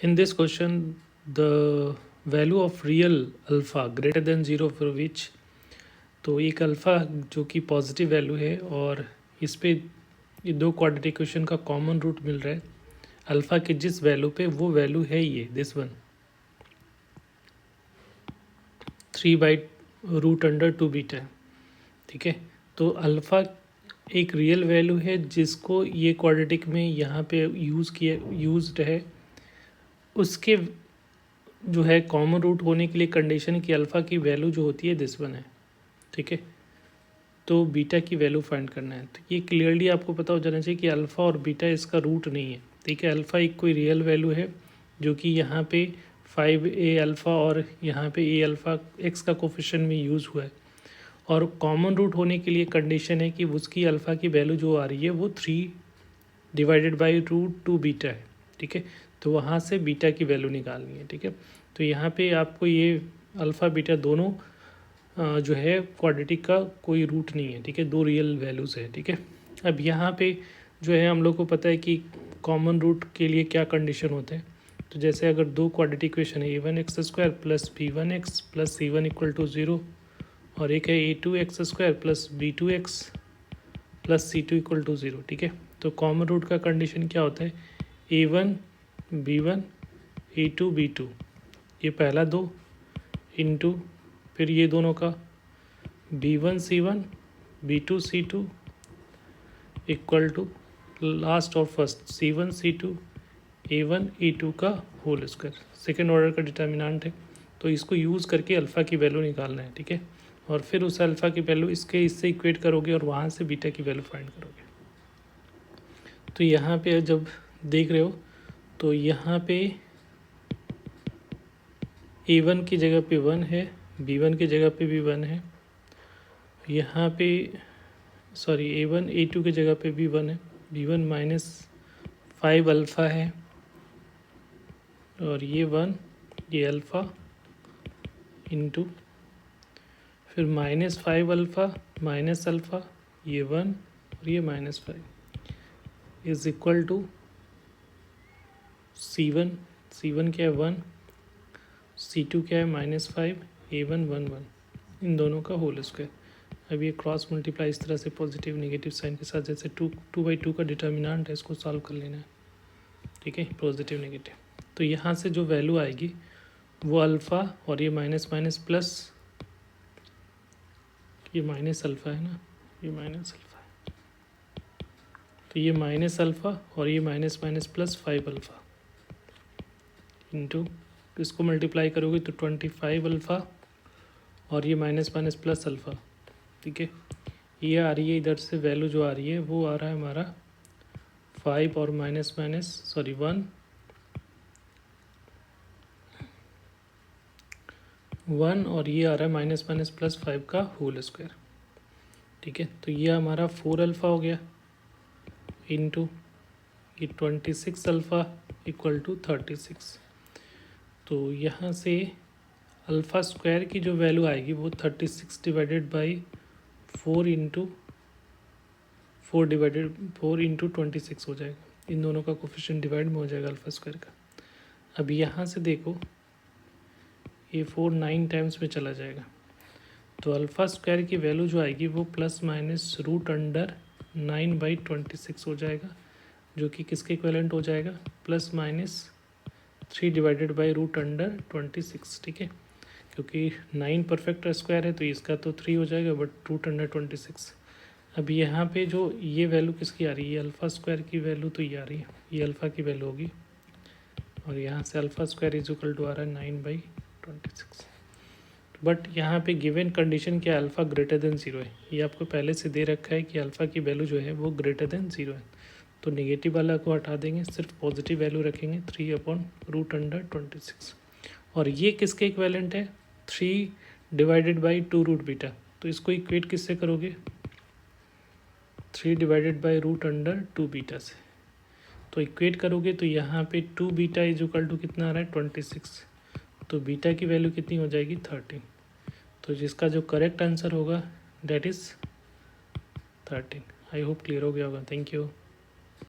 In this question, the value of real alpha greater than 0 for which, तो एक alpha जो कि positive value है और इस पे ये दो क्वाड्रेटिक इक्वेशन का कॉमन रूट मिल रहा है अल्फ़ा के जिस वैल्यू पे, वो वैल्यू है ये दिस वन 3/√2 बीटा। ठीक है, तो अल्फ़ा एक रियल वैल्यू है जिसको ये क्वाड्रेटिक में यहाँ पे यूज्ड है। उसके जो है कॉमन रूट होने के लिए कंडीशन की अल्फ़ा की वैल्यू जो होती है दिस वन है। ठीक है, तो बीटा की वैल्यू फाइंड करना है। तो ये क्लियरली आपको पता हो जाना चाहिए कि अल्फ़ा और बीटा इसका रूट नहीं है। ठीक है, अल्फ़ा एक कोई रियल वैल्यू है जो कि यहाँ पे 5a अल्फ़ा और यहाँ पे a अल्फ़ा एक्स का कोफिशिएंट में यूज़ हुआ है और कॉमन रूट होने के लिए कंडीशन है कि उसकी अल्फ़ा की वैल्यू जो आ रही है वो 3/√2 बीटा है। ठीक है, तो वहाँ से बीटा की वैल्यू निकालनी है। ठीक है, तो यहाँ पे आपको ये अल्फ़ा बीटा दोनों जो है क्वाड्रेटिक का कोई रूट नहीं है। ठीक है, दो रियल वैल्यूज़ है। ठीक है, अब यहाँ पे जो है हम लोग को पता है कि कॉमन रूट के लिए क्या कंडीशन होते हैं। तो जैसे अगर दो क्वाड्रेटिक इक्वेशन है a1x² plus b1x plus c1 equal to 0 और एक है a2x² plus b2x plus c2 equal to 0। ठीक है, तो कॉमन रूट का कंडीशन क्या होता है a1 b1 a2 b2, ये पहला दो इंटू फिर ये दोनों का b1 c1 b2 c2 equal to last और first c1 c2 a1 a2 का होल स्क्वायर। सेकेंड ऑर्डर का डिटर्मिनेंट है, तो इसको यूज़ करके अल्फ़ा की वैल्यू निकालना है। ठीक है, और फिर उस अल्फ़ा की वैल्यू इससे इक्वेट करोगे और वहाँ से बीटा की वैल्यू फाइंड करोगे। तो यहाँ पे जब देख रहे हो तो यहाँ पे a1 की जगह पे 1 है, b1 की जगह पे भी 1 है, यहाँ पे सॉरी a1 a2 की जगह पे भी 1 है, b1 माइनस 5 अल्फ़ा है और ये 1 ये अल्फ़ा इंटू फिर माइनस 5 अल्फ़ा माइनस अल्फ़ा ये 1 और ये minus 5 is equal to c1 क्या है 1, c2 क्या है -5, a1 1 1 इन दोनों का होल स्क्वायर। अब ये क्रॉस मल्टीप्लाई इस तरह से पॉजिटिव नेगेटिव साइन के साथ जैसे 2/2 का डिटर्मिनेंट है इसको सॉल्व कर लेना है। ठीक है, पॉजिटिव नेगेटिव, तो यहाँ से जो वैल्यू आएगी वो अल्फ़ा और ये माइनस माइनस प्लस, ये माइनस अल्फ़ा है ना, ये माइनस अल्फ़ा है, तो ये माइनस अल्फ़ा और ये minus minus plus 5 alpha into इसको मल्टीप्लाई करोगे तो 25 अल्फ़ा और ये माइनस माइनस प्लस अल्फ़ा। ठीक है, ये आ रही है इधर से वैल्यू जो आ रही है वो आ रहा है हमारा 5 और माइनस माइनस सॉरी 1 और ये आ रहा है माइनस माइनस प्लस 5 का होल स्क्वायर। ठीक है, तो ये हमारा 4 अल्फ़ा हो गया इंटू ये 26 अल्फ़ा इक्वल टू 36। तो यहाँ से अल्फ़ा स्क्वायर की जो वैल्यू आएगी वो 36 डिवाइडेड बाई 4 इंटू 26 हो जाएगा। इन दोनों का कोफिशिएंट डिवाइड में हो जाएगा अल्फ़ा स्क्वायर का। अब यहाँ से देखो ये 4 9 टाइम्स में चला जाएगा, तो अल्फ़ा स्क्वायर की वैल्यू जो आएगी वो ±√9/26 हो जाएगा, जो कि किसके इक्विवेलेंट हो जाएगा ±3 डिवाइडेड बाई √26। ठीक है, क्योंकि 9 परफेक्ट स्क्वायर है तो इसका तो 3 हो जाएगा बट √26। अब यहाँ पे जो ये वैल्यू किसकी आ रही है अल्फ़ा स्क्वायर की वैल्यू, तो ये आ रही है ये अल्फ़ा की वैल्यू होगी और यहाँ से alpha square is equal to आ रहा है 9/26। बट यहाँ पे गिवन कंडीशन क्या अल्फ़ा ग्रेटर देन 0 है, ये आपको पहले से दे रखा है कि अल्फ़ा की वैल्यू जो है वो ग्रेटर देन 0 है। तो नेगेटिव वाला को हटा देंगे, सिर्फ पॉजिटिव वैल्यू रखेंगे 3/√26। और ये किसके इक्विवेलेंट है 3 डिवाइडेड बाई 2 रूट बीटा, तो इसको इक्वेट किससे करोगे 3 डिवाइडेड बाई √2 बीटा से। तो इक्वेट करोगे तो यहाँ पे 2 बीटा इज इक्वल टू कितना आ रहा है 26, तो बीटा की वैल्यू कितनी हो जाएगी 13। तो जिसका जो करेक्ट आंसर होगा that is 13। I hope clear हो गया होगा। Thank you.